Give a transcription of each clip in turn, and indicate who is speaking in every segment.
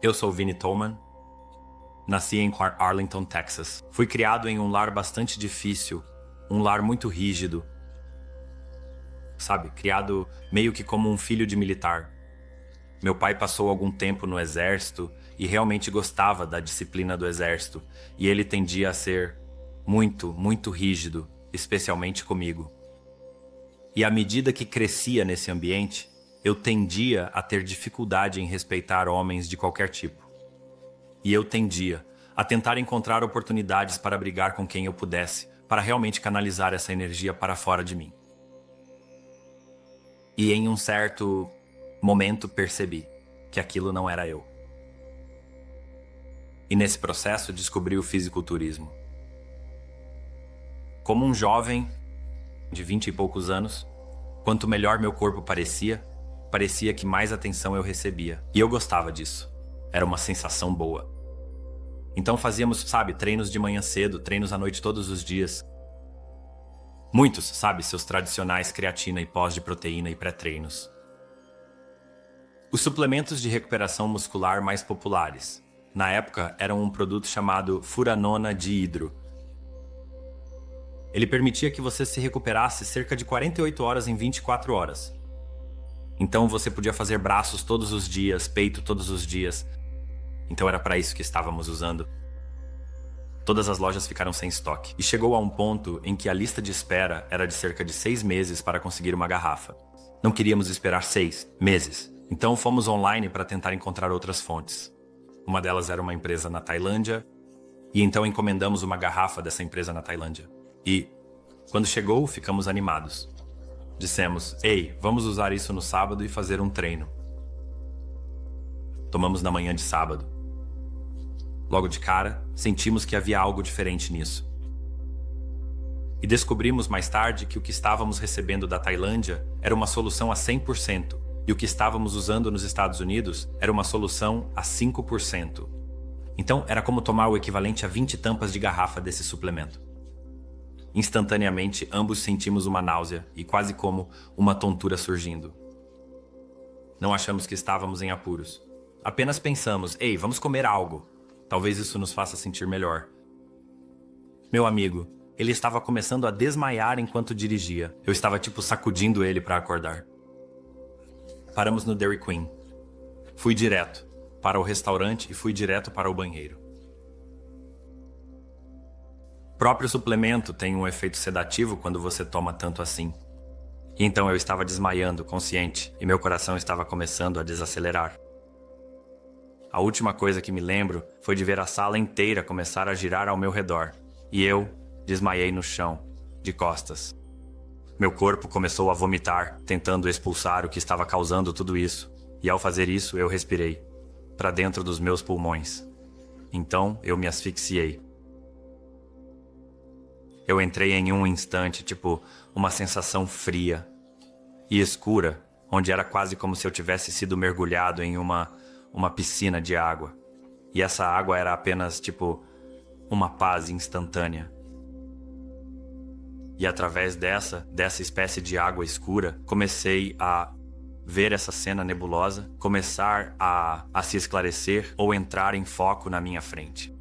Speaker 1: Eu sou Vinnie Tolman. Nasci em Arlington, Texas. Fui criado em um lar bastante difícil, um lar muito rígido. Sabe, criado meio que como um filho de militar. Meu pai passou algum tempo no exército e realmente gostava da disciplina do exército. E ele tendia a ser muito rígido, especialmente comigo. E à medida que crescia nesse ambiente, eu tendia a ter dificuldade em respeitar homens de qualquer tipo. E eu tendia a tentar encontrar oportunidades para brigar com quem eu pudesse, para realmente canalizar essa energia para fora de mim. E em um certo momento percebi que aquilo não era eu. E nesse processo descobri o fisiculturismo. Como um jovem de 20 e poucos anos, quanto melhor meu corpo parecia que mais atenção eu recebia. E eu gostava disso. Era uma sensação boa. Então fazíamos, treinos de manhã cedo, treinos à noite todos os dias. Muitos, seus tradicionais creatina e pós de proteína e pré-treinos. Os suplementos de recuperação muscular mais populares, na época, eram um produto chamado furanona dihidro. Ele permitia que você se recuperasse cerca de 48 horas em 24 horas. Então você podia fazer braços todos os dias, peito todos os dias. Então era para isso que estávamos usando. Todas as lojas ficaram sem estoque. E chegou a um ponto em que a lista de espera era de cerca de 6 meses para conseguir uma garrafa. Não queríamos esperar 6 meses. Então fomos online para tentar encontrar outras fontes. Uma delas era uma empresa na Tailândia. E então encomendamos uma garrafa dessa empresa na Tailândia. E quando chegou, ficamos animados. Dissemos, ei, vamos usar isso no sábado e fazer um treino. Tomamos na manhã de sábado. Logo de cara, sentimos que havia algo diferente nisso. E descobrimos mais tarde que o que estávamos recebendo da Tailândia era uma solução a 100%, e o que estávamos usando nos Estados Unidos era uma solução a 5%. Então, era como tomar o equivalente a 20 tampas de garrafa desse suplemento. Instantaneamente, ambos sentimos uma náusea e quase como uma tontura surgindo. Não achamos que estávamos em apuros. Apenas pensamos, ei, vamos comer algo. Talvez isso nos faça sentir melhor. Meu amigo, ele estava começando a desmaiar enquanto dirigia. Eu estava sacudindo ele para acordar. Paramos no Dairy Queen. Fui direto para o restaurante e fui direto para o banheiro. O próprio suplemento tem um efeito sedativo quando você toma tanto assim. E então eu estava desmaiando, consciente, e meu coração estava começando a desacelerar. A última coisa que me lembro foi de ver a sala inteira começar a girar ao meu redor. E eu desmaiei no chão, de costas. Meu corpo começou a vomitar, tentando expulsar o que estava causando tudo isso. E ao fazer isso, eu respirei, para dentro dos meus pulmões. Então, eu me asfixiei. Eu entrei em um instante, uma sensação fria e escura, onde era quase como se eu tivesse sido mergulhado em uma piscina de água. E essa água era apenas, uma paz instantânea. E através dessa espécie de água escura, comecei a ver essa cena nebulosa, começar a se esclarecer ou entrar em foco na minha frente.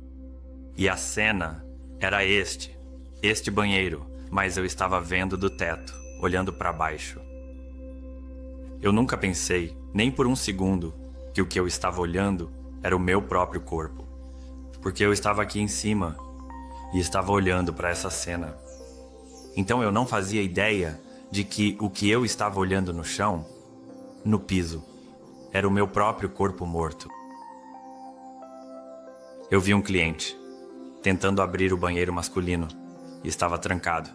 Speaker 1: E a cena era este banheiro, mas eu estava vendo do teto, olhando para baixo. Eu nunca pensei, nem por um segundo, que o que eu estava olhando era o meu próprio corpo. Porque eu estava aqui em cima e estava olhando para essa cena. Então eu não fazia ideia de que o que eu estava olhando no chão, no piso, era o meu próprio corpo morto. Eu vi um cliente tentando abrir o banheiro masculino e estava trancado.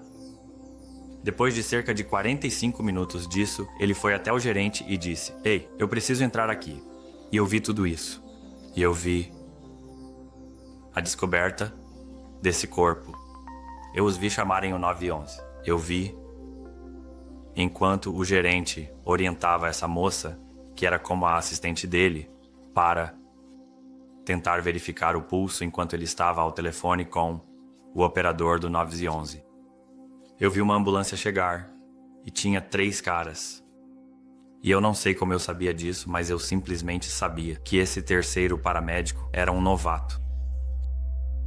Speaker 1: Depois de cerca de 45 minutos disso, ele foi até o gerente e disse, ei, eu preciso entrar aqui. E eu vi tudo isso. E eu vi a descoberta desse corpo. Eu os vi chamarem o 911. Eu vi enquanto o gerente orientava essa moça, que era como a assistente dele, para tentar verificar o pulso enquanto ele estava ao telefone com o operador do 911. Eu vi uma ambulância chegar e tinha 3 caras. E eu não sei como eu sabia disso, mas eu simplesmente sabia que esse terceiro paramédico era um novato.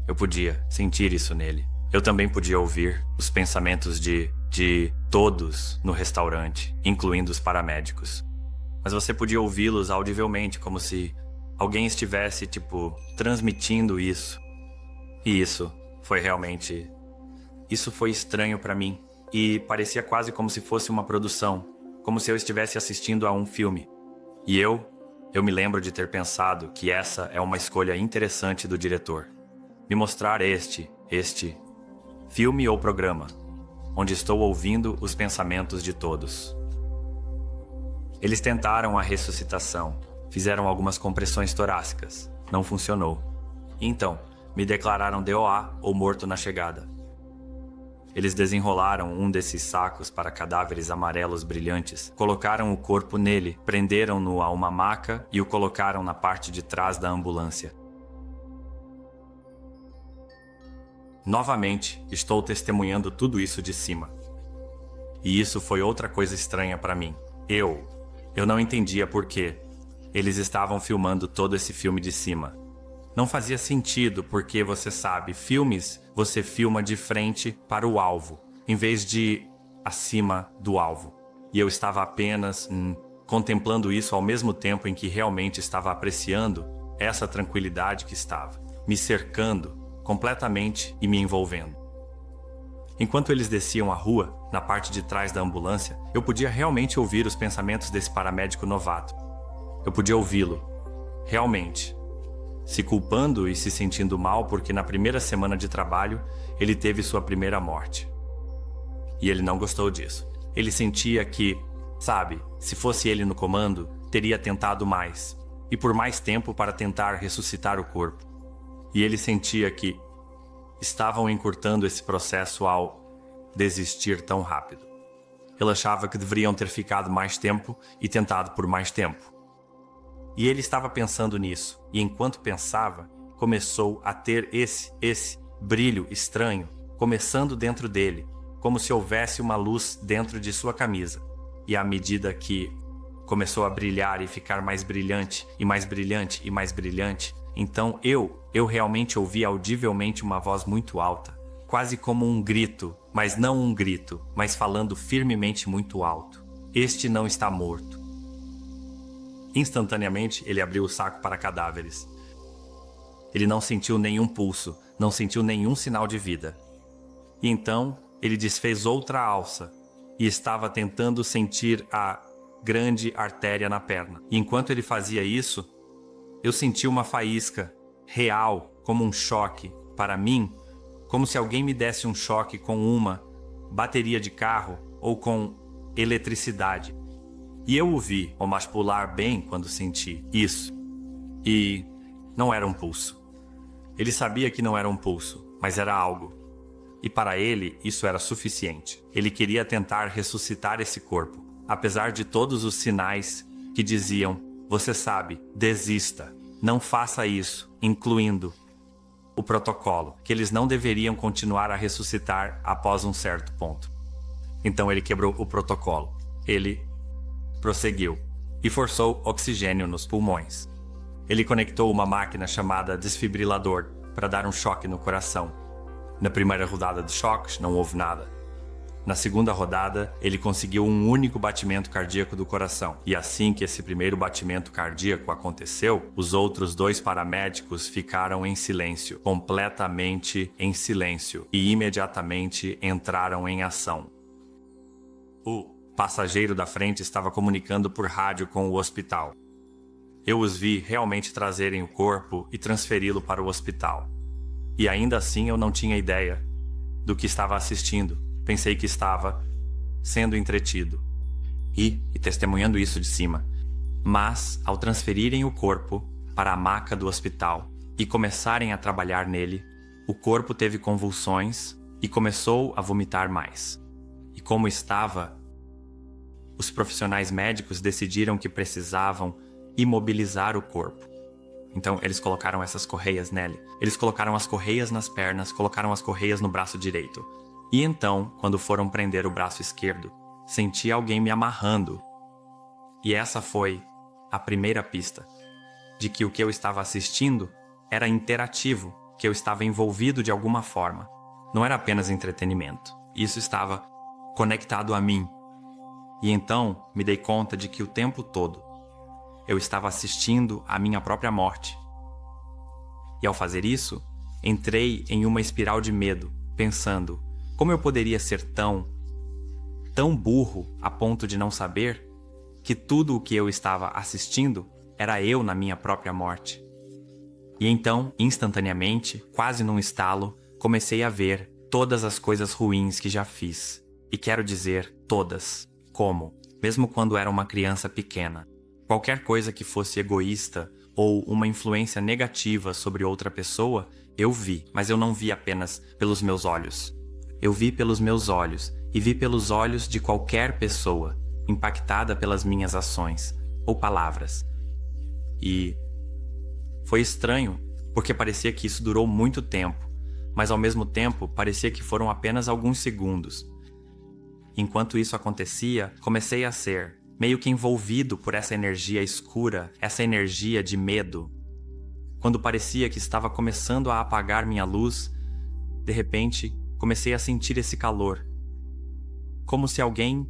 Speaker 1: Eu podia sentir isso nele. Eu também podia ouvir os pensamentos de todos no restaurante, incluindo os paramédicos. Mas você podia ouvi-los audivelmente, como se alguém estivesse, transmitindo isso. E isso foi estranho pra mim. E parecia quase como se fosse uma produção, como se eu estivesse assistindo a um filme. E eu me lembro de ter pensado que essa é uma escolha interessante do diretor. Me mostrar este filme ou programa, onde estou ouvindo os pensamentos de todos. Eles tentaram a ressuscitação, fizeram algumas compressões torácicas. Não funcionou. Então, me declararam DOA ou morto na chegada. Eles desenrolaram um desses sacos para cadáveres amarelos brilhantes, colocaram o corpo nele, prenderam-no a uma maca e o colocaram na parte de trás da ambulância. Novamente, estou testemunhando tudo isso de cima. E isso foi outra coisa estranha para mim. Eu não entendia por quê eles estavam filmando todo esse filme de cima. Não fazia sentido porque, você sabe, filmes você filma de frente para o alvo, em vez de acima do alvo. E eu estava apenas contemplando isso ao mesmo tempo em que realmente estava apreciando essa tranquilidade que estava me cercando completamente e me envolvendo. Enquanto eles desciam a rua, na parte de trás da ambulância, eu podia realmente ouvir os pensamentos desse paramédico novato. Eu podia ouvi-lo, realmente, se culpando e se sentindo mal porque na primeira semana de trabalho ele teve sua primeira morte. E ele não gostou disso. Ele sentia que, se fosse ele no comando, teria tentado mais, e por mais tempo para tentar ressuscitar o corpo. E ele sentia que estavam encurtando esse processo ao desistir tão rápido. Ele achava que deveriam ter ficado mais tempo e tentado por mais tempo. E ele estava pensando nisso, e enquanto pensava, começou a ter esse brilho estranho, começando dentro dele, como se houvesse uma luz dentro de sua camisa. E à medida que começou a brilhar e ficar mais brilhante, e mais brilhante, e mais brilhante, então eu realmente ouvi audivelmente uma voz muito alta, quase como um grito, mas não um grito, mas falando firmemente muito alto. Este não está morto. Instantaneamente, ele abriu o saco para cadáveres. Ele não sentiu nenhum pulso, não sentiu nenhum sinal de vida. E então, ele desfez outra alça e estava tentando sentir a grande artéria na perna. E enquanto ele fazia isso, eu senti uma faísca real, como um choque. Para mim, como se alguém me desse um choque com uma bateria de carro ou com eletricidade. E eu o vi pular bem quando senti isso. E não era um pulso. Ele sabia que não era um pulso, mas era algo. E para ele, isso era suficiente. Ele queria tentar ressuscitar esse corpo, apesar de todos os sinais que diziam: você sabe, desista, não faça isso, incluindo o protocolo, que eles não deveriam continuar a ressuscitar após um certo ponto. Então ele quebrou o protocolo. Ele prosseguiu e forçou oxigênio nos pulmões. Ele conectou uma máquina chamada desfibrilador para dar um choque no coração. Na primeira rodada de choques, não houve nada. Na segunda rodada, ele conseguiu um único batimento cardíaco do coração. E assim que esse primeiro batimento cardíaco aconteceu, os outros 2 paramédicos ficaram em silêncio, completamente em silêncio, e imediatamente entraram em ação. O passageiro da frente estava comunicando por rádio com o hospital. Eu os vi realmente trazerem o corpo e transferi-lo para o hospital. E ainda assim eu não tinha ideia do que estava assistindo. Pensei que estava sendo entretido e testemunhando isso de cima. Mas, ao transferirem o corpo para a maca do hospital e começarem a trabalhar nele, o corpo teve convulsões e começou a vomitar mais. E como estava, os profissionais médicos decidiram que precisavam imobilizar o corpo. Então eles colocaram essas correias nele. Eles colocaram as correias nas pernas, colocaram as correias no braço direito. E então, quando foram prender o braço esquerdo, senti alguém me amarrando. E essa foi a primeira pista de que o que eu estava assistindo era interativo, que eu estava envolvido de alguma forma. Não era apenas entretenimento. Isso estava conectado a mim. E então me dei conta de que o tempo todo eu estava assistindo a minha própria morte. E ao fazer isso, entrei em uma espiral de medo, pensando: como eu poderia ser tão burro a ponto de não saber que tudo o que eu estava assistindo era eu na minha própria morte? E então, instantaneamente, quase num estalo, comecei a ver todas as coisas ruins que já fiz. E quero dizer todas. Como? Mesmo quando era uma criança pequena. Qualquer coisa que fosse egoísta ou uma influência negativa sobre outra pessoa, eu vi, mas eu não vi apenas pelos meus olhos. Eu vi pelos meus olhos e vi pelos olhos de qualquer pessoa impactada pelas minhas ações ou palavras. E foi estranho, porque parecia que isso durou muito tempo, mas ao mesmo tempo parecia que foram apenas alguns segundos. Enquanto isso acontecia, comecei a ser meio que envolvido por essa energia escura, essa energia de medo. Quando parecia que estava começando a apagar minha luz, de repente comecei a sentir esse calor. Como se alguém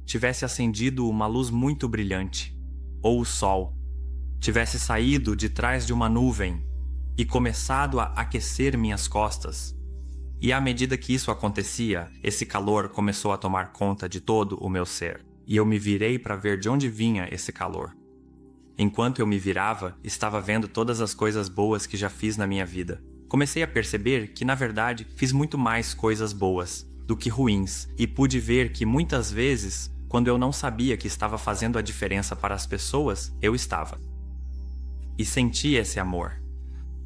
Speaker 1: tivesse acendido uma luz muito brilhante, ou o sol tivesse saído de trás de uma nuvem e começado a aquecer minhas costas. E à medida que isso acontecia, esse calor começou a tomar conta de todo o meu ser. E eu me virei para ver de onde vinha esse calor. Enquanto eu me virava, estava vendo todas as coisas boas que já fiz na minha vida. Comecei a perceber que, na verdade, fiz muito mais coisas boas do que ruins, e pude ver que muitas vezes, quando eu não sabia que estava fazendo a diferença para as pessoas, eu estava. E senti esse amor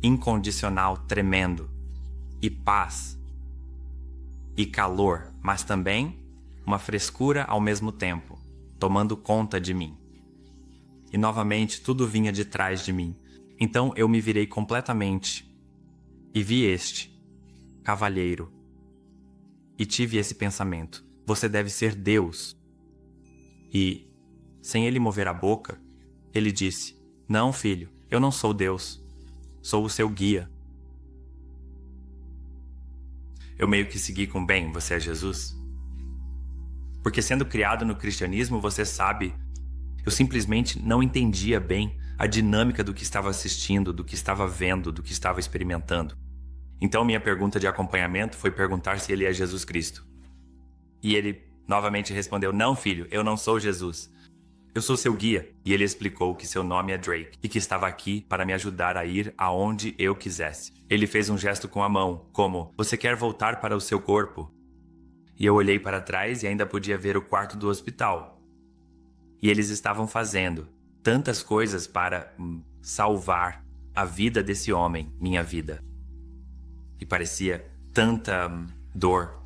Speaker 1: incondicional tremendo, e paz, e calor, mas também uma frescura ao mesmo tempo, tomando conta de mim. E novamente tudo vinha de trás de mim. Então eu me virei completamente e vi este cavalheiro. E tive esse pensamento: você deve ser Deus. E, sem ele mover a boca, ele disse: não, filho, eu não sou Deus. Sou o seu guia. Eu meio que segui com: bem, você é Jesus? Porque sendo criado no cristianismo, você sabe, eu simplesmente não entendia bem a dinâmica do que estava assistindo, do que estava vendo, do que estava experimentando. Então minha pergunta de acompanhamento foi perguntar se ele é Jesus Cristo. E ele novamente respondeu: não, filho, eu não sou Jesus. Eu sou seu guia. E ele explicou que seu nome é Drake e que estava aqui para me ajudar a ir aonde eu quisesse. Ele fez um gesto com a mão, como: você quer voltar para o seu corpo? E eu olhei para trás e ainda podia ver o quarto do hospital. E eles estavam fazendo tantas coisas para salvar a vida desse homem, minha vida. E parecia tanta dor.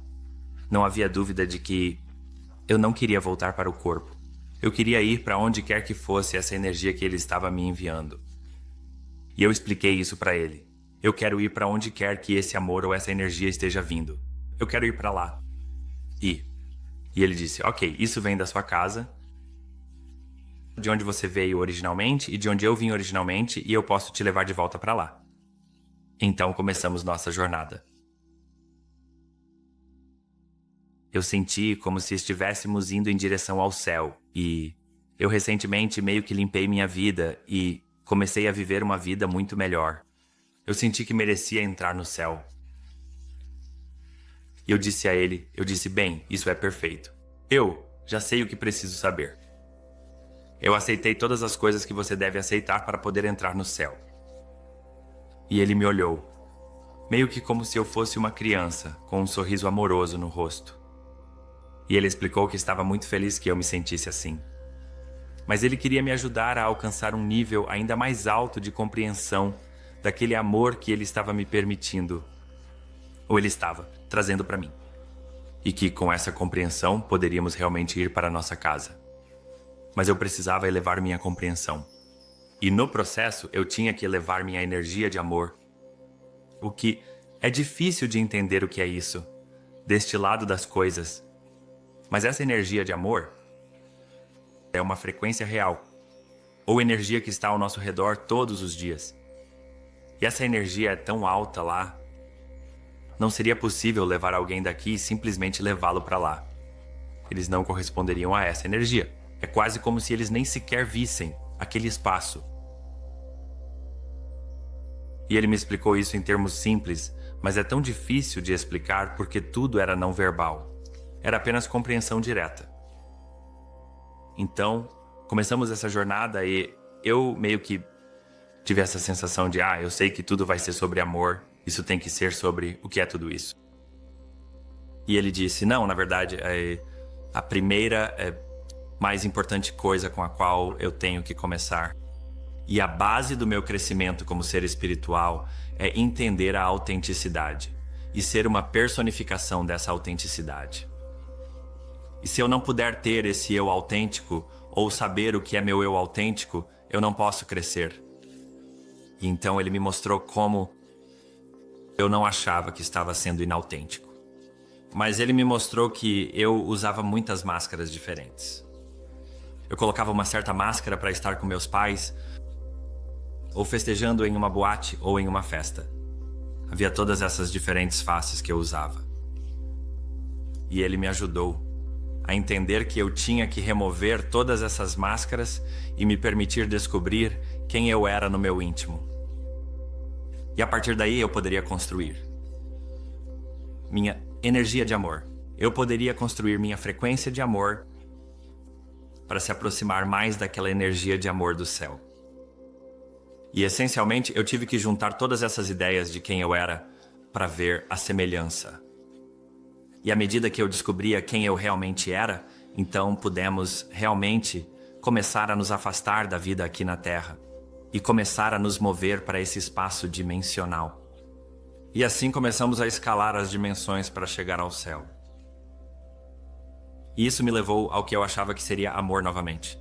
Speaker 1: Não havia dúvida de que eu não queria voltar para o corpo. Eu queria ir para onde quer que fosse essa energia que ele estava me enviando. E eu expliquei isso para ele. Eu quero ir para onde quer que esse amor ou essa energia esteja vindo. Eu quero ir para lá. E ele disse: ok, isso vem da sua casa, de onde você veio originalmente e de onde eu vim originalmente, e eu posso te levar de volta para lá. Então começamos nossa jornada. Eu senti como se estivéssemos indo em direção ao céu, e eu recentemente meio que limpei minha vida e comecei a viver uma vida muito melhor. Eu senti que merecia entrar no céu. E eu disse a ele, bem, isso é perfeito. Eu já sei o que preciso saber. Eu aceitei todas as coisas que você deve aceitar para poder entrar no céu. E ele me olhou, meio que como se eu fosse uma criança, com um sorriso amoroso no rosto. E ele explicou que estava muito feliz que eu me sentisse assim. Mas ele queria me ajudar a alcançar um nível ainda mais alto de compreensão daquele amor que ele estava me permitindo, ou ele estava trazendo para mim. E que com essa compreensão poderíamos realmente ir para a nossa casa. Mas eu precisava elevar minha compreensão. E no processo eu tinha que elevar minha energia de amor. O que é difícil de entender o que é isso, deste lado das coisas. Mas essa energia de amor é uma frequência real, ou energia que está ao nosso redor todos os dias. E essa energia é tão alta lá, não seria possível levar alguém daqui e simplesmente levá-lo para lá. Eles não corresponderiam a essa energia. É quase como se eles nem sequer vissem aquele espaço. E ele me explicou isso em termos simples, mas é tão difícil de explicar porque tudo era não verbal. Era apenas compreensão direta. Então, começamos essa jornada e eu meio que tive essa sensação de, eu sei que tudo vai ser sobre amor, isso tem que ser sobre o que é tudo isso. E ele disse, não, na verdade, a primeira mais importante coisa com a qual eu tenho que começar. E a base do meu crescimento como ser espiritual é entender a autenticidade e ser uma personificação dessa autenticidade. E se eu não puder ter esse eu autêntico ou saber o que é meu eu autêntico, eu não posso crescer. E então ele me mostrou como eu não achava que estava sendo inautêntico. Mas ele me mostrou que eu usava muitas máscaras diferentes. Eu colocava uma certa máscara para estar com meus pais, ou festejando em uma boate ou em uma festa. Havia todas essas diferentes faces que eu usava. E ele me ajudou a entender que eu tinha que remover todas essas máscaras e me permitir descobrir quem eu era no meu íntimo. E a partir daí eu poderia construir minha energia de amor. Eu poderia construir minha frequência de amor para se aproximar mais daquela energia de amor do céu. E essencialmente eu tive que juntar todas essas ideias de quem eu era para ver a semelhança. E à medida que eu descobria quem eu realmente era, então pudemos realmente começar a nos afastar da vida aqui na Terra e começar a nos mover para esse espaço dimensional. E assim começamos a escalar as dimensões para chegar ao céu. E isso me levou ao que eu achava que seria amor novamente.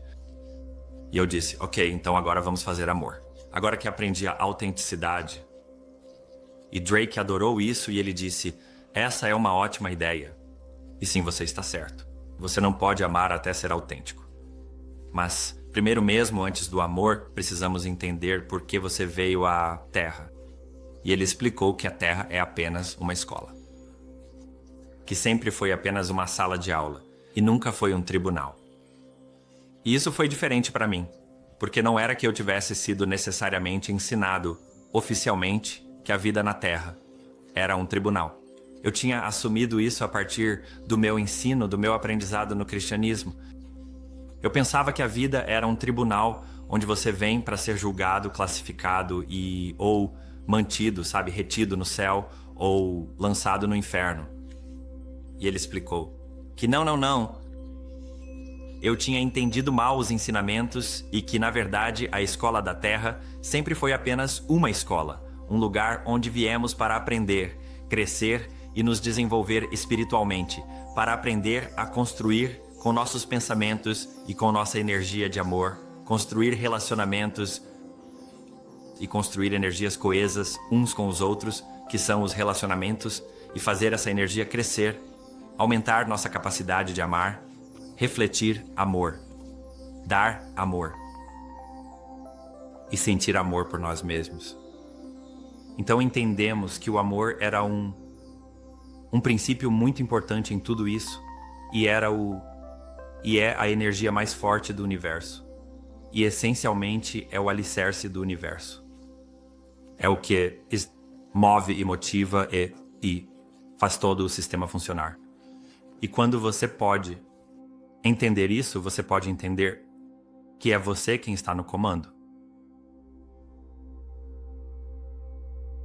Speaker 1: E eu disse, ok, então agora vamos fazer amor. Agora que aprendi a autenticidade. E Drake adorou isso e ele disse, essa é uma ótima ideia. E sim, você está certo. Você não pode amar até ser autêntico. Mas, primeiro mesmo, antes do amor, precisamos entender por que você veio à Terra. E ele explicou que a Terra é apenas uma escola. Que sempre foi apenas uma sala de aula. E nunca foi um tribunal. E isso foi diferente para mim, porque não era que eu tivesse sido necessariamente ensinado, oficialmente, que a vida na Terra era um tribunal. Eu tinha assumido isso a partir do meu ensino, do meu aprendizado no cristianismo. Eu pensava que a vida era um tribunal onde você vem para ser julgado, classificado ou mantido, retido no céu ou lançado no inferno. E ele explicou que não. Eu tinha entendido mal os ensinamentos e que, na verdade, a escola da Terra sempre foi apenas uma escola, um lugar onde viemos para aprender, crescer e nos desenvolver espiritualmente, para aprender a construir com nossos pensamentos e com nossa energia de amor, construir relacionamentos e construir energias coesas uns com os outros, que são os relacionamentos, e fazer essa energia crescer, aumentar nossa capacidade de amar, refletir amor, dar amor e sentir amor por nós mesmos. Então entendemos que o amor era um princípio muito importante em tudo isso e é a energia mais forte do universo e essencialmente é o alicerce do universo. É o que move e motiva e faz todo o sistema funcionar. E quando você pode entender isso, você pode entender que é você quem está no comando.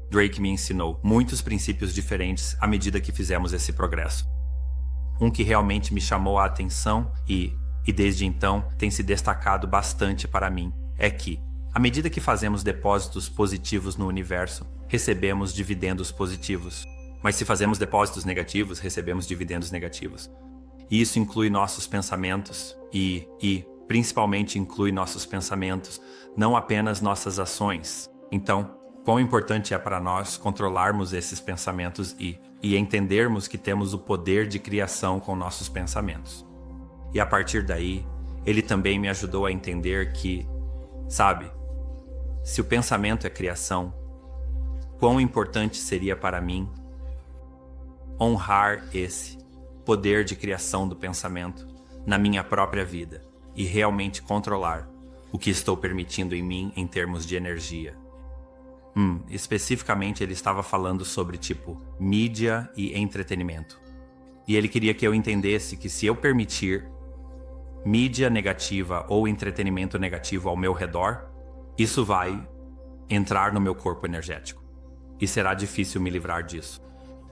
Speaker 1: Drake me ensinou muitos princípios diferentes à medida que fizemos esse progresso. Um que realmente me chamou a atenção e desde então tem se destacado bastante para mim é que, à medida que fazemos depósitos positivos no universo, recebemos dividendos positivos. Mas se fazemos depósitos negativos, recebemos dividendos negativos. E isso inclui nossos pensamentos e principalmente inclui nossos pensamentos, não apenas nossas ações. Então, quão importante é para nós controlarmos esses pensamentos e entendermos que temos o poder de criação com nossos pensamentos. E a partir daí, ele também me ajudou a entender que, sabe, se o pensamento é criação, quão importante seria para mim honrar esse poder de criação do pensamento na minha própria vida e realmente controlar o que estou permitindo em mim em termos de energia. Especificamente ele estava falando sobre mídia e entretenimento. E ele queria que eu entendesse que se eu permitir mídia negativa ou entretenimento negativo ao meu redor, isso vai entrar no meu corpo energético. E será difícil me livrar disso.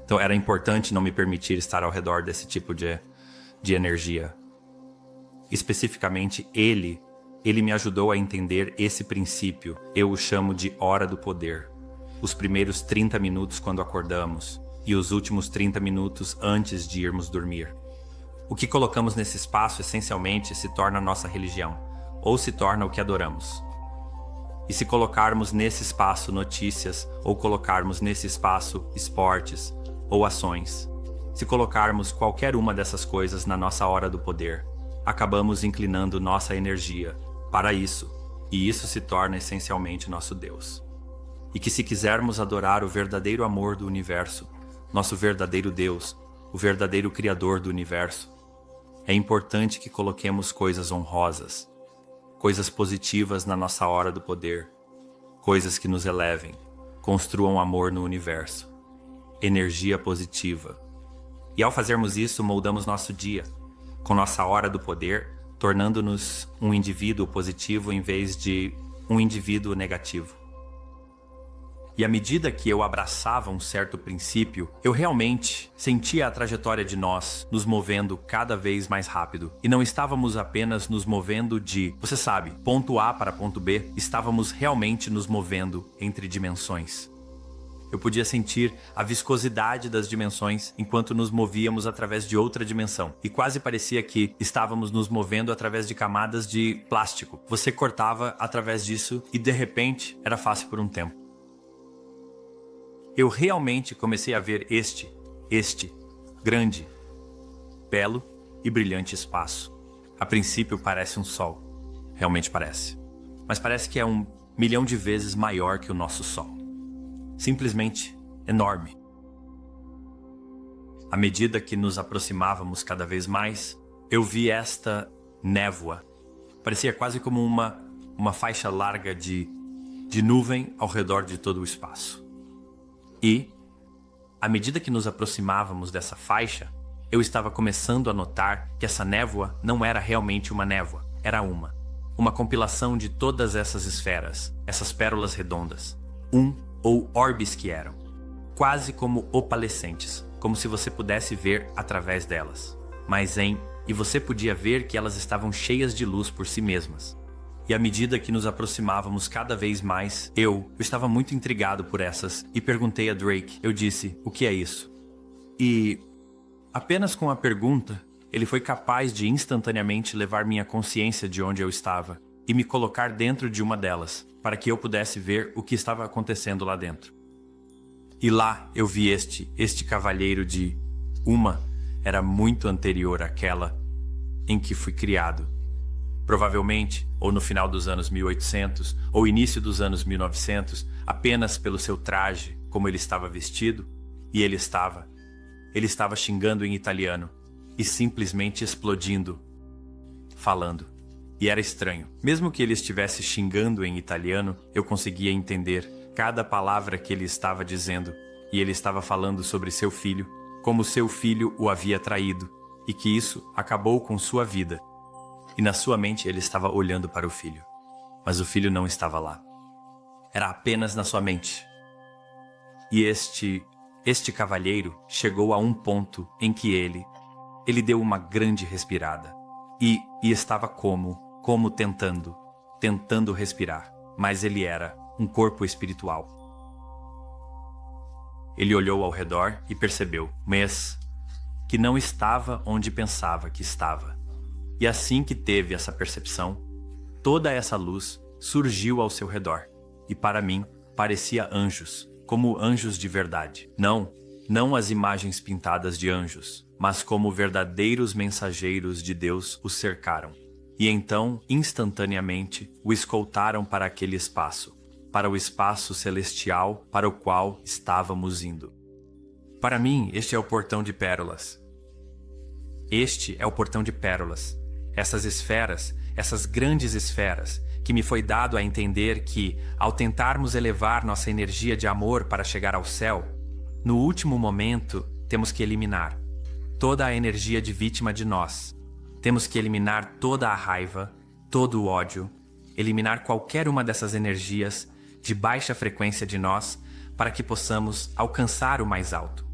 Speaker 1: Então era importante não me permitir estar ao redor desse tipo de energia. Especificamente ele me ajudou a entender esse princípio. Eu o chamo de hora do poder. Os primeiros 30 minutos quando acordamos e os últimos 30 minutos antes de irmos dormir. O que colocamos nesse espaço essencialmente se torna nossa religião, ou se torna o que adoramos. E se colocarmos nesse espaço notícias, ou colocarmos nesse espaço esportes ou ações, se colocarmos qualquer uma dessas coisas na nossa hora do poder, acabamos inclinando nossa energia para isso, e isso se torna essencialmente nosso Deus. E que se quisermos adorar o verdadeiro amor do universo, nosso verdadeiro Deus, o verdadeiro Criador do universo, é importante que coloquemos coisas honrosas, coisas positivas na nossa hora do poder, coisas que nos elevem, construam amor no universo, energia positiva. E ao fazermos isso, moldamos nosso dia, com nossa hora do poder, tornando-nos um indivíduo positivo em vez de um indivíduo negativo. E à medida que eu abraçava um certo princípio, eu realmente sentia a trajetória de nós nos movendo cada vez mais rápido. E não estávamos apenas nos movendo de, você sabe, ponto A para ponto B, estávamos realmente nos movendo entre dimensões. Eu podia sentir a viscosidade das dimensões enquanto nos movíamos através de outra dimensão. E quase parecia que estávamos nos movendo através de camadas de plástico. Você cortava através disso e de repente era fácil por um tempo. Eu realmente comecei a ver este grande, belo e brilhante espaço. A princípio parece um sol, realmente parece. Mas parece que é 1 milhão de vezes maior que o nosso sol. Simplesmente enorme. À medida que nos aproximávamos cada vez mais, eu vi esta névoa. Parecia quase como uma faixa larga de nuvem ao redor de todo o espaço. E, à medida que nos aproximávamos dessa faixa, eu estava começando a notar que essa névoa não era realmente uma névoa, era uma compilação de todas essas esferas, essas pérolas redondas, ou orbes que eram, quase como opalescentes, como se você pudesse ver através delas, e você podia ver que elas estavam cheias de luz por si mesmas. E à medida que nos aproximávamos cada vez mais, eu estava muito intrigado por essas e perguntei a Drake. Eu disse, o que é isso? E apenas com a pergunta, ele foi capaz de instantaneamente levar minha consciência de onde eu estava e me colocar dentro de uma delas, para que eu pudesse ver o que estava acontecendo lá dentro. E lá eu vi este cavalheiro de era muito anterior àquela em que fui criado. Provavelmente, ou no final dos anos 1800, ou início dos anos 1900, apenas pelo seu traje, como ele estava vestido, e ele estava xingando em italiano, e simplesmente explodindo, falando. E era estranho. Mesmo que ele estivesse xingando em italiano, eu conseguia entender cada palavra que ele estava dizendo, e ele estava falando sobre seu filho, como seu filho o havia traído, e que isso acabou com sua vida. E na sua mente ele estava olhando para o filho. Mas o filho não estava lá. Era apenas na sua mente. E este cavalheiro chegou a um ponto em que ele deu uma grande respirada. E estava como tentando respirar. Mas ele era um corpo espiritual. Ele olhou ao redor e percebeu, mas que não estava onde pensava que estava. E assim que teve essa percepção, toda essa luz surgiu ao seu redor. E para mim, parecia anjos, como anjos de verdade. Não as imagens pintadas de anjos, mas como verdadeiros mensageiros de Deus os cercaram. E então, instantaneamente, o escoltaram para aquele espaço, para o espaço celestial para o qual estávamos indo. Para mim, este é o portão de pérolas. Este é o portão de pérolas. Essas esferas, essas grandes esferas, que me foi dado a entender que, ao tentarmos elevar nossa energia de amor para chegar ao céu, no último momento temos que eliminar toda a energia de vítima de nós. Temos que eliminar toda a raiva, todo o ódio, eliminar qualquer uma dessas energias de baixa frequência de nós para que possamos alcançar o mais alto.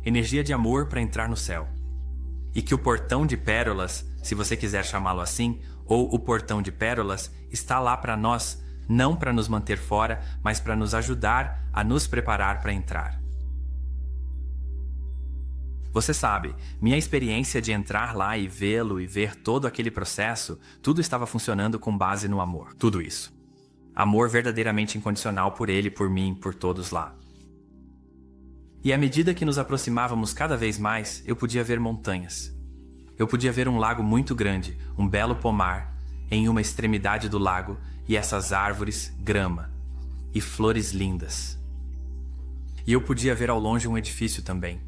Speaker 1: Energia de amor para entrar no céu. E que o portão de pérolas, se você quiser chamá-lo assim, ou o portão de pérolas, está lá para nós, não para nos manter fora, mas para nos ajudar a nos preparar para entrar. Você sabe, minha experiência de entrar lá e vê-lo e ver todo aquele processo, tudo estava funcionando com base no amor. Tudo isso. Amor verdadeiramente incondicional por ele, por mim, por todos lá. E à medida que nos aproximávamos cada vez mais, eu podia ver montanhas. Eu podia ver um lago muito grande, um belo pomar, em uma extremidade do lago, e essas árvores, grama, e flores lindas. E eu podia ver ao longe um edifício também.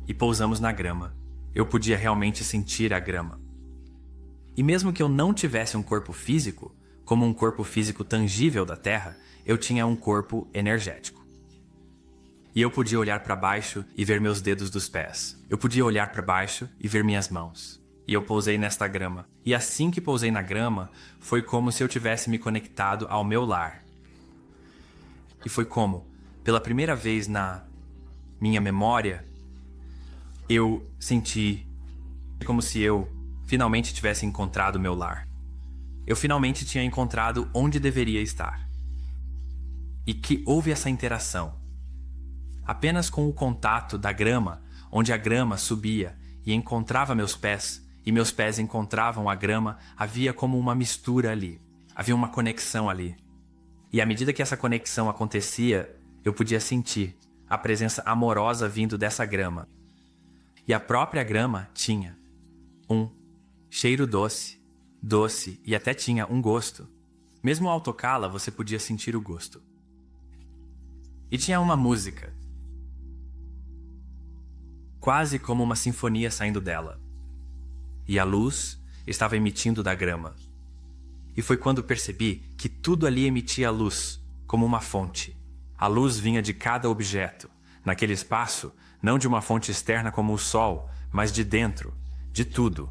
Speaker 1: E pousamos na grama. Eu podia realmente sentir a grama. E mesmo que eu não tivesse um corpo físico, como um corpo físico tangível da Terra, eu tinha um corpo energético. E eu podia olhar para baixo e ver meus dedos dos pés. Eu podia olhar para baixo e ver minhas mãos. E eu pousei nesta grama. E assim que pousei na grama, foi como se eu tivesse me conectado ao meu lar. E foi como, pela primeira vez na minha memória, eu senti como se eu finalmente tivesse encontrado o meu lar. Eu finalmente tinha encontrado onde deveria estar. E que houve essa interação. Apenas com o contato da grama, onde a grama subia e encontrava meus pés, e meus pés encontravam a grama, havia como uma mistura ali. Havia uma conexão ali. E à medida que essa conexão acontecia, eu podia sentir a presença amorosa vindo dessa grama. E a própria grama tinha um cheiro doce, e até tinha um gosto. Mesmo ao tocá-la, você podia sentir o gosto. E tinha uma música, quase como uma sinfonia saindo dela. E a luz estava emitindo da grama. E foi quando percebi que tudo ali emitia luz, como uma fonte. A luz vinha de cada objeto, naquele espaço, não de uma fonte externa como o sol, mas de dentro, de tudo.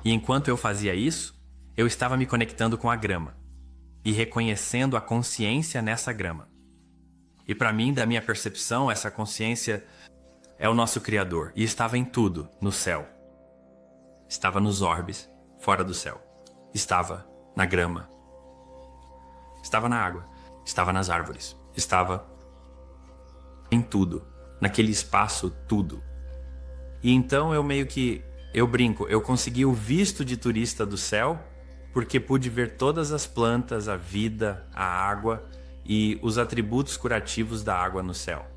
Speaker 1: E enquanto eu fazia isso, eu estava me conectando com a grama e reconhecendo a consciência nessa grama. E para mim, da minha percepção, essa consciência é o nosso Criador e estava em tudo, no céu. Estava nos orbes, fora do céu. Estava na grama. Estava na água. Estava nas árvores. Estava em tudo. Naquele espaço, tudo. E então eu brinco, eu consegui o visto de turista do céu porque pude ver todas as plantas, a vida, a água e os atributos curativos da água no céu.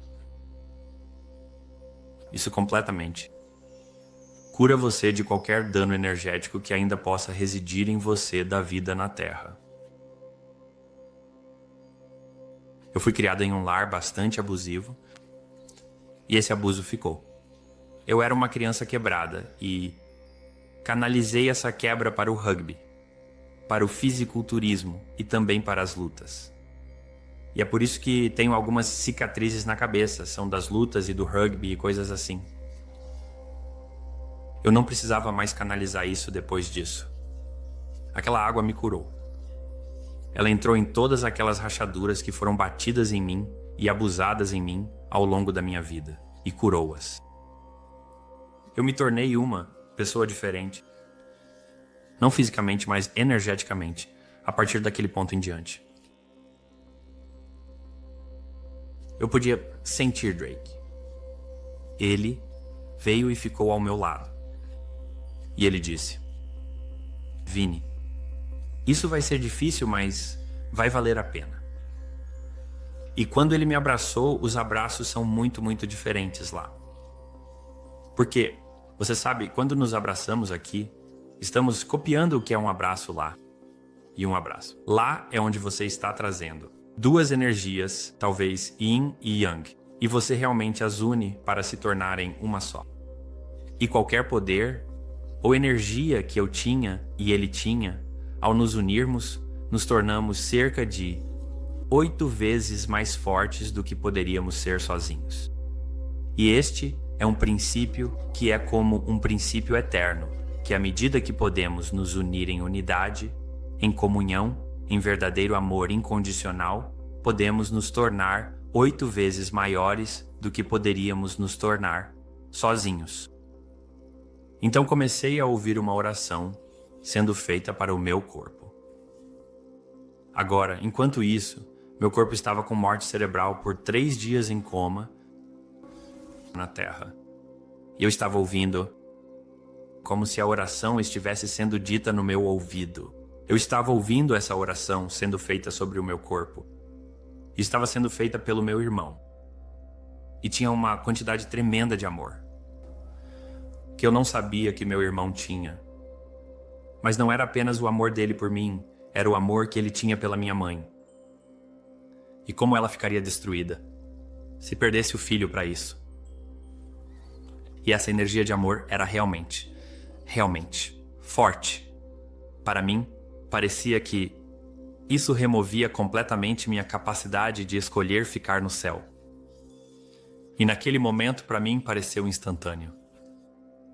Speaker 1: Isso completamente. Cura você de qualquer dano energético que ainda possa residir em você da vida na Terra. Eu fui criado em um lar bastante abusivo e esse abuso ficou. Eu era uma criança quebrada e canalizei essa quebra para o rugby, para o fisiculturismo e também para as lutas. E é por isso que tenho algumas cicatrizes na cabeça, são das lutas e do rugby e coisas assim. Eu não precisava mais canalizar isso depois disso. Aquela água me curou. Ela entrou em todas aquelas rachaduras que foram batidas em mim e abusadas em mim ao longo da minha vida, e curou-as. Eu me tornei uma pessoa diferente. Não fisicamente, mas energeticamente, a partir daquele ponto em diante. Eu podia sentir Drake. Ele veio e ficou ao meu lado. E ele disse: Vini, isso vai ser difícil, mas vai valer a pena. E quando ele me abraçou, os abraços são muito, muito diferentes lá. Porque, você sabe, quando nos abraçamos aqui, Estamos copiando o que é um abraço lá. E um abraço. Lá é onde você está trazendo duas energias, talvez yin e yang, e você realmente as une para se tornarem uma só. E qualquer poder ou energia que eu tinha e ele tinha, ao nos unirmos, nos tornamos cerca de 8 vezes mais fortes do que poderíamos ser sozinhos. E este é um princípio que é como um princípio eterno, que à medida que podemos nos unir em unidade, em comunhão, em verdadeiro amor incondicional, podemos nos tornar 8 vezes maiores do que poderíamos nos tornar sozinhos. Então comecei a ouvir uma oração sendo feita para o meu corpo. Agora, enquanto isso, meu corpo estava com morte cerebral por 3 dias em coma na Terra. E eu estava ouvindo como se a oração estivesse sendo dita no meu ouvido. Eu estava ouvindo essa oração sendo feita sobre o meu corpo. E estava sendo feita pelo meu irmão. E tinha uma quantidade tremenda de amor, que eu não sabia que meu irmão tinha. Mas não era apenas o amor dele por mim, era o amor que ele tinha pela minha mãe. E como ela ficaria destruída se perdesse o filho para isso. E essa energia de amor era realmente forte. Para mim, parecia que isso removia completamente minha capacidade de escolher ficar no céu. E naquele momento, para mim, pareceu instantâneo.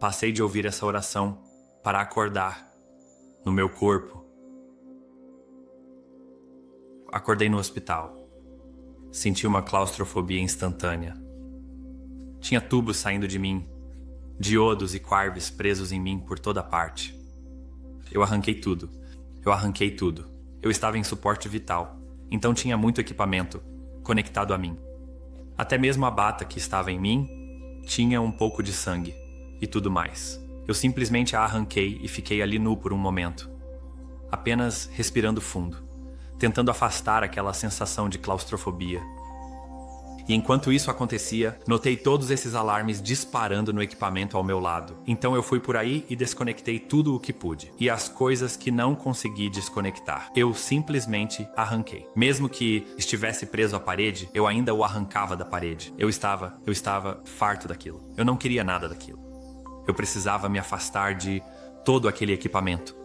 Speaker 1: Passei de ouvir essa oração para acordar no meu corpo. Acordei no hospital. Senti uma claustrofobia instantânea. Tinha tubos saindo de mim, diodos e quarves presos em mim por toda parte. Eu arranquei tudo. Eu estava em suporte vital, então tinha muito equipamento conectado a mim. Até mesmo a bata que estava em mim tinha um pouco de sangue e tudo mais. Eu simplesmente a arranquei e fiquei ali nu por um momento, apenas respirando fundo, tentando afastar aquela sensação de claustrofobia. E enquanto isso acontecia, notei todos esses alarmes disparando no equipamento ao meu lado. Então eu fui por aí e desconectei tudo o que pude. E as coisas que não consegui desconectar, eu simplesmente arranquei. Mesmo que estivesse preso à parede, eu ainda o arrancava da parede. Eu estava farto daquilo. Eu não queria nada daquilo. Eu precisava me afastar de todo aquele equipamento.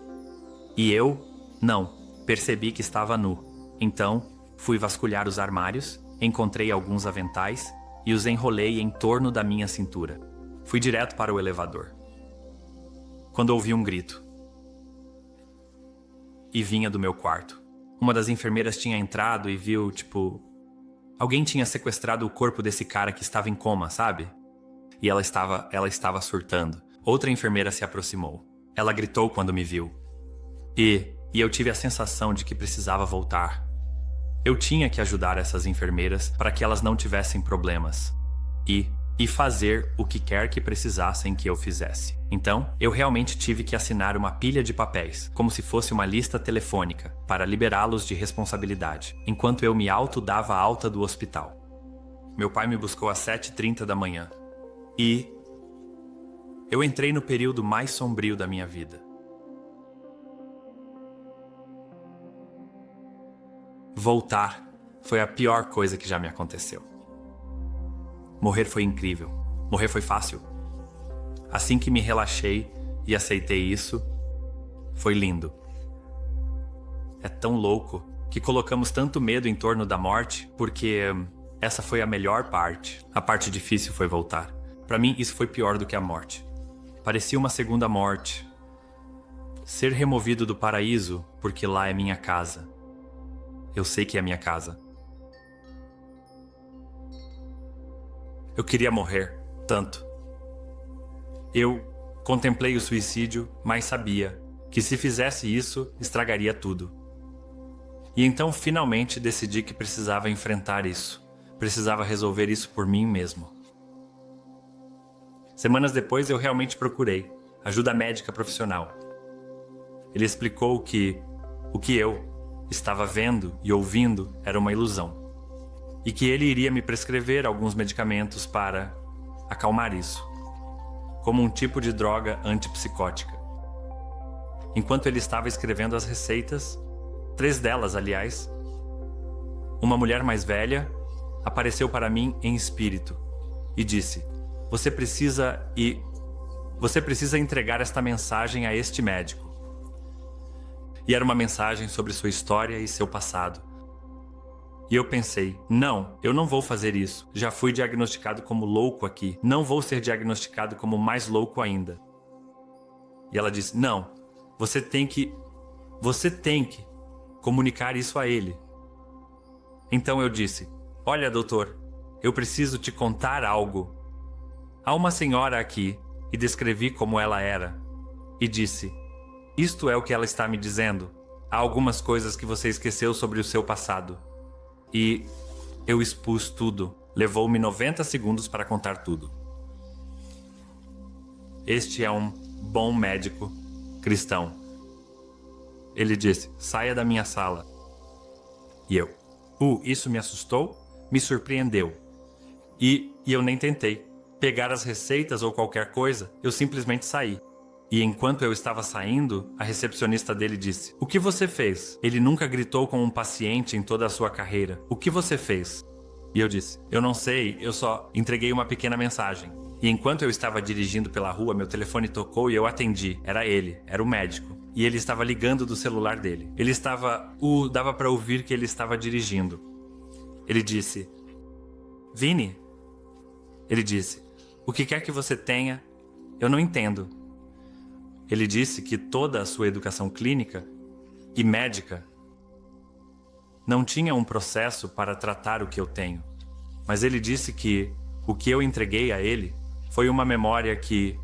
Speaker 1: E eu, não, percebi que estava nu. Então, fui vasculhar os armários, encontrei alguns aventais e os enrolei em torno da minha cintura. Fui direto para o elevador, quando ouvi um grito. E vinha do meu quarto. Uma das enfermeiras tinha entrado e viu, alguém tinha sequestrado o corpo desse cara que estava em coma, sabe? E ela estava surtando. Outra enfermeira se aproximou. Ela gritou quando me viu. E eu tive a sensação de que precisava voltar. Eu tinha que ajudar essas enfermeiras para que elas não tivessem problemas. E fazer o que quer que precisassem que eu fizesse. Então, eu realmente tive que assinar uma pilha de papéis, como se fosse uma lista telefônica, para liberá-los de responsabilidade, enquanto eu me dava alta do hospital. Meu pai me buscou às 7h30 da manhã. E eu entrei no período mais sombrio da minha vida. Voltar foi a pior coisa que já me aconteceu. Morrer foi incrível. Morrer foi fácil. Assim que me relaxei e aceitei isso, foi lindo. É tão louco que colocamos tanto medo em torno da morte, porque essa foi a melhor parte. A parte difícil foi voltar. Para mim, isso foi pior do que a morte. Parecia uma segunda morte. Ser removido do paraíso, porque lá é minha casa. Eu sei que é minha casa. Eu queria morrer, tanto. Eu contemplei o suicídio, mas sabia que se fizesse isso, estragaria tudo. E então finalmente decidi que precisava enfrentar isso. Precisava resolver isso por mim mesmo. Semanas depois eu realmente procurei ajuda médica profissional. Ele explicou que o que eu estava vendo e ouvindo era uma ilusão. E que ele iria me prescrever alguns medicamentos para acalmar isso, como um tipo de droga antipsicótica. enquanto ele estava escrevendo as receitas, 3 delas, aliás, uma mulher mais velha apareceu para mim em espírito e disse: Você precisa entregar esta mensagem a este médico. E era uma mensagem sobre sua história e seu passado. E eu pensei, não, eu não vou fazer isso. Já fui diagnosticado como louco aqui. Não vou ser diagnosticado como mais louco ainda. E ela disse, não, você tem que comunicar isso a ele. Então eu disse, olha, doutor, eu preciso te contar algo. Há uma senhora aqui, e descrevi como ela era. E disse, isto é o que ela está me dizendo. Há algumas coisas que você esqueceu sobre o seu passado. E eu expus tudo. Levou-me 90 segundos para contar tudo. Este é um bom médico cristão. Ele disse, saia da minha sala. E eu, isso me assustou, me surpreendeu. E eu nem tentei pegar as receitas ou qualquer coisa, eu simplesmente saí. E enquanto eu estava saindo, a recepcionista dele disse, o que você fez? Ele nunca gritou com um paciente em toda a sua carreira. O que você fez? E eu disse, eu não sei, eu só entreguei uma pequena mensagem. E enquanto eu estava dirigindo pela rua, meu telefone tocou e eu atendi. Era ele, era o médico. E ele estava ligando do celular dele. Ele estava... dava para ouvir que ele estava dirigindo. Ele disse, Vini? Ele disse, o que quer que você tenha, eu não entendo. Ele disse que toda a sua educação clínica e médica não tinha um processo para tratar o que eu tenho. Mas ele disse que o que eu entreguei a ele foi uma memória que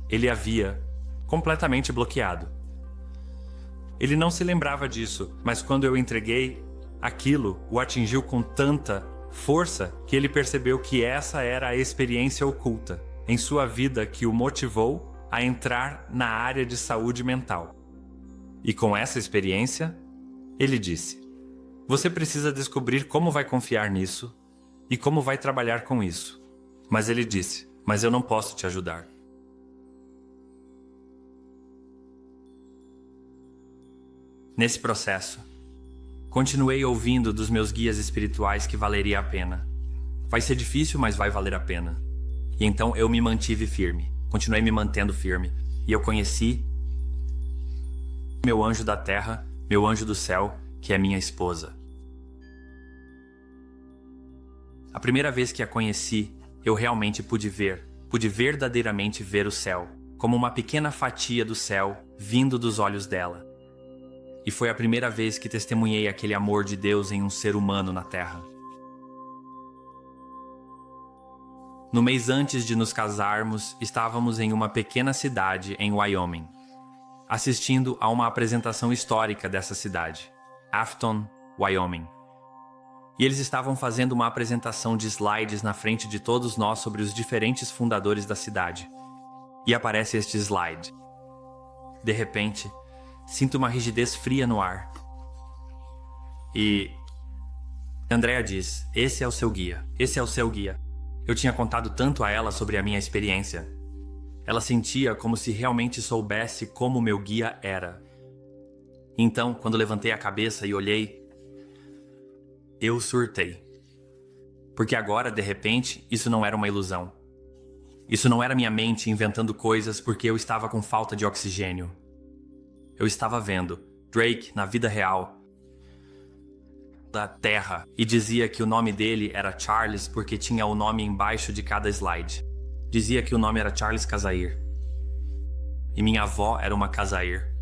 Speaker 1: ele havia completamente bloqueado. Ele não se lembrava disso, mas quando eu entreguei, aquilo o atingiu com tanta força que ele percebeu que essa era a experiência oculta em sua vida que o motivou a entrar na área de saúde mental. E com essa experiência, ele disse, você precisa descobrir como vai confiar nisso e como vai trabalhar com isso. Mas ele disse, mas eu não posso te ajudar. Nesse processo, continuei ouvindo dos meus guias espirituais que valeria a pena. Vai ser difícil, mas vai valer a pena. E então eu me mantive firme. Continuei me mantendo firme. E eu conheci meu anjo da terra, meu anjo do céu, que é minha esposa. A primeira vez que a conheci, eu realmente pude verdadeiramente ver o céu, como uma pequena fatia do céu vindo dos olhos dela. E foi a primeira vez que testemunhei aquele amor de Deus em um ser humano na terra. No mês antes de nos casarmos, estávamos em uma pequena cidade em Wyoming, assistindo a uma apresentação histórica dessa cidade, Afton, Wyoming. E eles estavam fazendo uma apresentação de slides na frente de todos nós sobre os diferentes fundadores da cidade. E aparece este slide. De repente, sinto uma rigidez fria no ar. E Andrea diz, esse é o seu guia, esse é o seu guia. Eu tinha contado tanto a ela sobre a minha experiência. Ela sentia como se realmente soubesse como meu guia era. Então, quando levantei a cabeça e olhei, eu surtei. Porque agora, de repente, isso não era uma ilusão. Isso não era minha mente inventando coisas porque eu estava com falta de oxigênio. Eu estava vendo Drake na vida real da Terra e dizia que o nome dele era Charles porque tinha o nome embaixo de cada slide. Dizia que o nome era Charles Cazair. E minha avó era uma Cazair.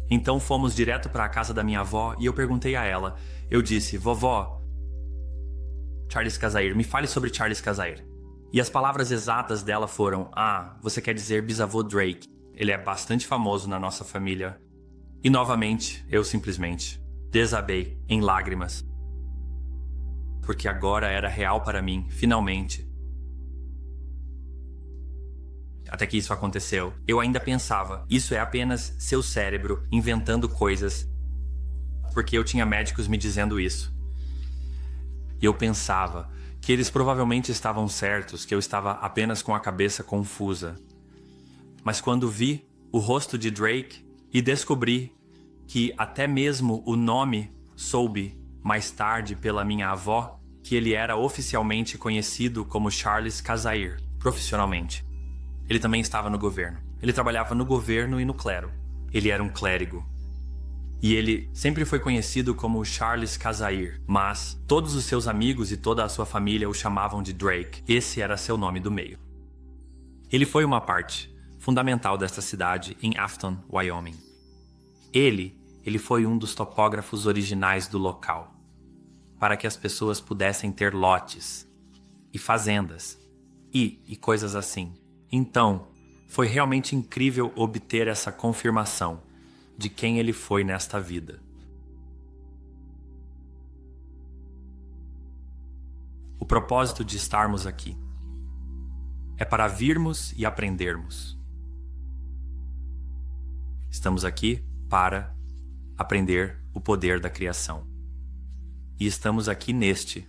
Speaker 1: Então fomos direto para a casa da minha avó e eu perguntei a ela. Eu disse, vovó, Charles Cazair, me fale sobre Charles Cazair. E as palavras exatas dela foram, você quer dizer bisavô Drake. Ele é bastante famoso na nossa família. E novamente, eu simplesmente desabei em lágrimas. Porque agora era real para mim, finalmente. Até que isso aconteceu. Eu ainda pensava, isso é apenas seu cérebro inventando coisas. Porque eu tinha médicos me dizendo isso. E eu pensava que eles provavelmente estavam certos, que eu estava apenas com a cabeça confusa. Mas quando vi o rosto de Drake, E descobri que até mesmo o nome soube mais tarde pela minha avó que ele era oficialmente conhecido como Charles Cazair, profissionalmente. Ele também estava no governo. Ele trabalhava no governo e no clero. Ele era um clérigo. E ele sempre foi conhecido como Charles Cazair, mas todos os seus amigos e toda a sua família o chamavam de Drake. Esse era seu nome do meio. Ele foi uma parte fundamental desta cidade em Afton, Wyoming. Ele foi um dos topógrafos originais do local, para que as pessoas pudessem ter lotes e fazendas e coisas assim. Então, foi realmente incrível obter essa confirmação de quem ele foi nesta vida. O propósito de estarmos aqui é para virmos e aprendermos. Estamos aqui para aprender o poder da criação. E estamos aqui neste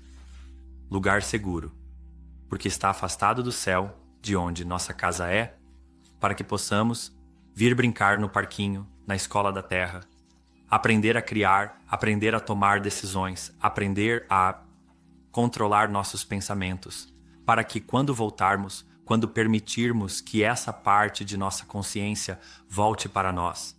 Speaker 1: lugar seguro, porque está afastado do céu, de onde nossa casa é, para que possamos vir brincar no parquinho, na escola da terra, aprender a criar, aprender a tomar decisões, aprender a controlar nossos pensamentos, para que quando voltarmos, quando permitirmos que essa parte de nossa consciência volte para nós,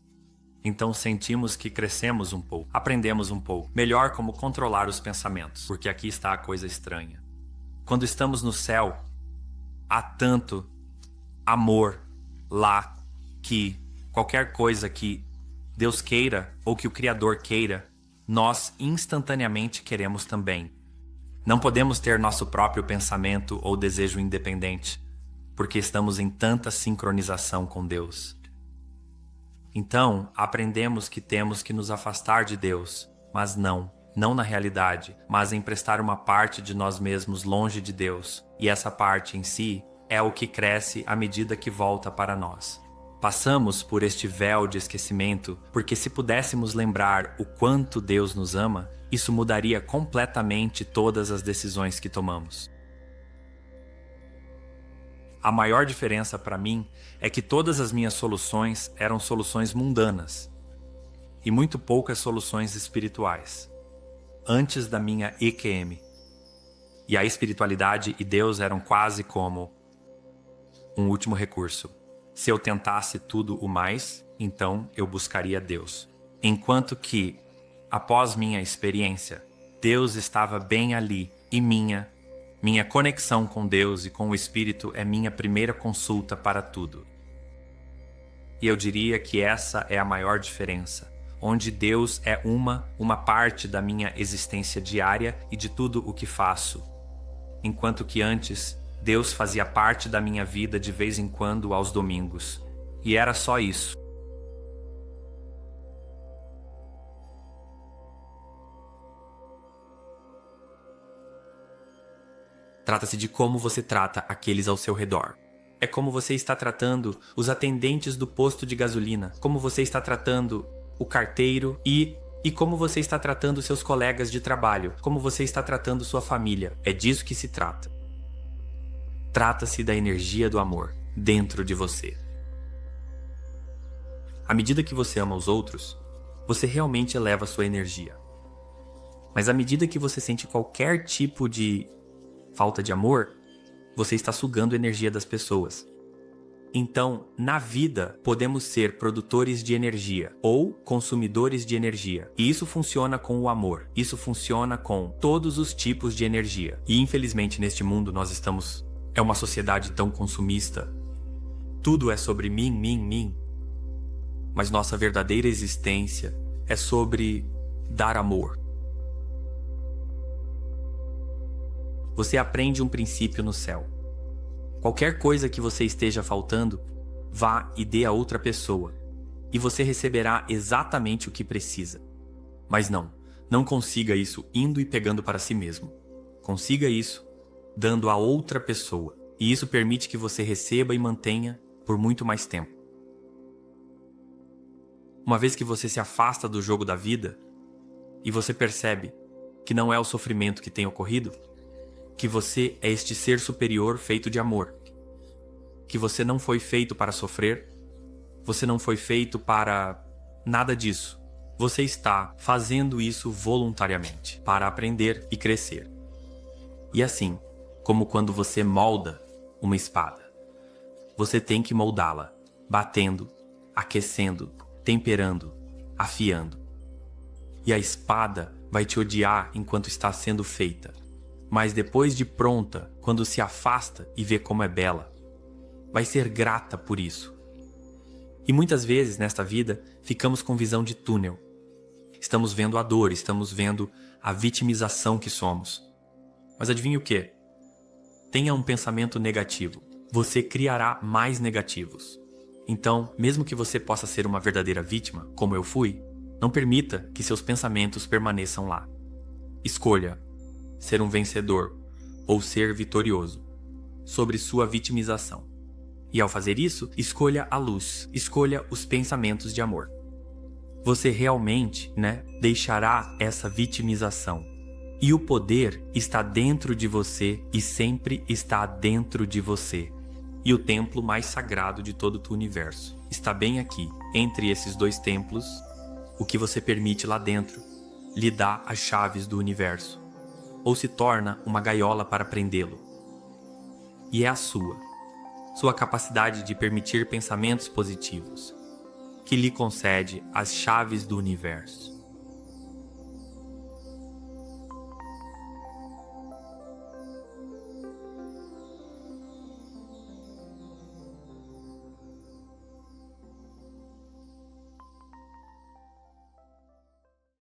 Speaker 1: então sentimos que crescemos um pouco, aprendemos um pouco, melhor como controlar os pensamentos, porque aqui está a coisa estranha. Quando estamos no céu, há tanto amor lá que qualquer coisa que Deus queira ou que o Criador queira, nós instantaneamente queremos também. Não podemos ter nosso próprio pensamento ou desejo independente, porque estamos em tanta sincronização com Deus. Então, aprendemos que temos que nos afastar de Deus, mas não na realidade, mas em prestar uma parte de nós mesmos longe de Deus, e essa parte em si é o que cresce à medida que volta para nós. Passamos por este véu de esquecimento porque se pudéssemos lembrar o quanto Deus nos ama, isso mudaria completamente todas as decisões que tomamos. A maior diferença para mim é que todas as minhas soluções eram soluções mundanas e muito poucas soluções espirituais, antes da minha EQM. E a espiritualidade e Deus eram quase como um último recurso. Se eu tentasse tudo o mais, então eu buscaria Deus. Enquanto que, após minha experiência, Deus estava bem ali e minha conexão com Deus e com o Espírito é minha primeira consulta para tudo. E eu diria que essa é a maior diferença, onde Deus é uma parte da minha existência diária e de tudo o que faço. Enquanto que antes, Deus fazia parte da minha vida de vez em quando aos domingos. E era só isso. Trata-se de como você trata aqueles ao seu redor. É como você está tratando os atendentes do posto de gasolina, como você está tratando o carteiro e como você está tratando seus colegas de trabalho, como você está tratando sua família. É disso que se trata. Trata-se da energia do amor dentro de você. À medida que você ama os outros, você realmente eleva a sua energia. Mas à medida que você sente qualquer tipo de falta de amor, você está sugando a energia das pessoas. Então, na vida, podemos ser produtores de energia ou consumidores de energia. E isso funciona com o amor. Isso funciona com todos os tipos de energia. E infelizmente neste mundo nós estamos... É uma sociedade tão consumista. Tudo é sobre mim. Mas nossa verdadeira existência é sobre dar amor. Você aprende um princípio no céu. Qualquer coisa que você esteja faltando, vá e dê a outra pessoa, e você receberá exatamente o que precisa. Mas não consiga isso indo e pegando para si mesmo. Consiga isso dando a outra pessoa, e isso permite que você receba e mantenha por muito mais tempo. Uma vez que você se afasta do jogo da vida, e você percebe que não é o sofrimento que tem ocorrido, que você é este ser superior feito de amor, que você não foi feito para sofrer, você não foi feito para Nada disso. Você está fazendo isso voluntariamente para aprender e crescer. E assim, como quando você molda uma espada, você tem que moldá-la, batendo, aquecendo, temperando, afiando. E a espada vai te odiar enquanto está sendo feita, mas depois de pronta, quando se afasta e vê como é bela, vai ser grata por isso. E muitas vezes nesta vida ficamos com visão de túnel. Estamos vendo a dor, estamos vendo a vitimização que somos. Mas adivinha o quê? Tenha um pensamento negativo. Você criará mais negativos. Então, mesmo que você possa ser uma verdadeira vítima, como eu fui, não permita que seus pensamentos permaneçam lá. Escolha ser um vencedor ou ser vitorioso sobre sua vitimização. E ao fazer isso, escolha a luz, escolha os pensamentos de amor. Você realmente, deixará essa vitimização. E o poder está dentro de você e sempre está dentro de você. E o templo mais sagrado de todo o universo está bem aqui, entre esses dois templos. O que você permite lá dentro lhe dá as chaves do universo, ou se torna uma gaiola para prendê-lo. E é a sua capacidade de permitir pensamentos positivos, que lhe concede as chaves do universo.